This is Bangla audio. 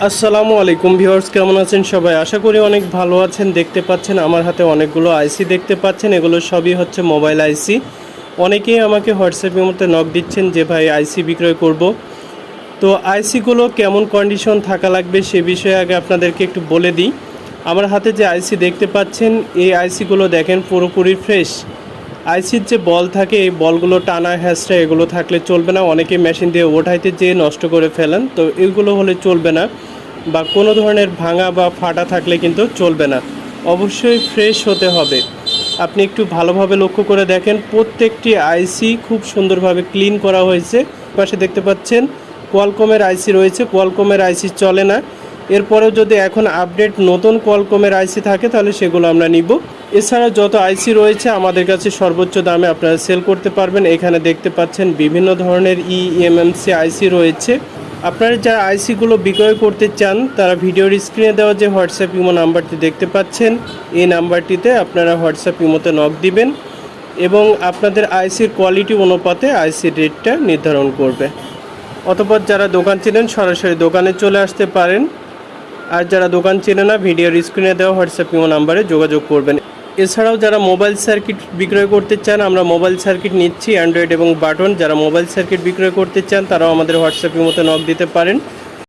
আসসালামু আলাইকুম ভিউয়ার্স, কেমন আছেন সবাই? আশা করি অনেক ভালো আছেন। দেখতে পাচ্ছেন আমার হাতে অনেকগুলো আইসি দেখতে পাচ্ছেন, এগুলো সবই হচ্ছে মোবাইল আইসি। অনেকেই আমাকে হোয়াটসঅ্যাপের মধ্যে নক দিচ্ছেন যে ভাই আইসি বিক্রয় করব। তো আইসিগুলো কেমন কন্ডিশন থাকা লাগবে সে বিষয়ে আগে আপনাদেরকে একটু বলে দিই। আমার হাতে যে আইসি দেখতে পাচ্ছেন এই আইসিগুলো দেখেন পুরোপুরি ফ্রেশ। আইসির যে বল থাকে এই বলগুলো টানা হ্যাঁচড়া এগুলো থাকলে চলবে না। অনেকে মেশিন দিয়ে ওঠাইতে যেয়ে নষ্ট করে ফেলেন, তো এগুলো হলে চলবে না। বা কোনো ধরনের ভাঙা বা ফাটা থাকলে কিন্তু চলবে না। অবশ্যই ফ্রেশ হতে হবে। আপনি একটু ভালোভাবে লক্ষ্য করে দেখেন, প্রত্যেকটি আইসি খুব সুন্দরভাবে ক্লিন করা হয়েছে। পাশে দেখতে পাচ্ছেন কোয়ালকমের আইসি রয়েছে, কোয়ালকমের আইসি চলে না। এরপরেও যদি এখন আপডেট নতুন কোয়ালকমের আইসি থাকে তাহলে সেগুলো আমরা নিব। এছাড়া যত আইসি রয়েছে আমাদের কাছে সর্বোচ্চ দামে আপনারা সেল করতে পারবেন। এখানে দেখতে পাচ্ছেন বিভিন্ন ধরনের ইএমএমসি আইসি রয়েছে। আপনারা যারা আইসিগুলো বিক্রয় করতে চান তারা ভিডিওর স্ক্রিনে দেওয়া যে হোয়াটসঅ্যাপ ইমো নাম্বারটি দেখতে পাচ্ছেন এই নাম্বারটিতে আপনারা হোয়াটসঅ্যাপ ইমোতে নক দিবেন এবং আপনাদের আইসির কোয়ালিটি অনুপাতে আইসির রেটটা নির্ধারণ করবে। অতঃপর যারা দোকান চেনেন সরাসরি দোকানে চলে আসতে পারেন, আর যারা দোকান চেনে না ভিডিওর স্ক্রিনে দেওয়া হোয়াটসঅ্যাপ ইমো নাম্বারে যোগাযোগ করবেন। এছাড়াও যারা মোবাইল সার্কিট বিক্রয় করতে চান আমরা মোবাইল সার্কিট নিচ্ছি, অ্যান্ড্রয়েড এবং বাটন। যারা মোবাইল সার্কিট বিক্রয় করতে চান তারাও আমাদের হোয়াটসঅ্যাপ ইমোতে নক দিতে পারেন।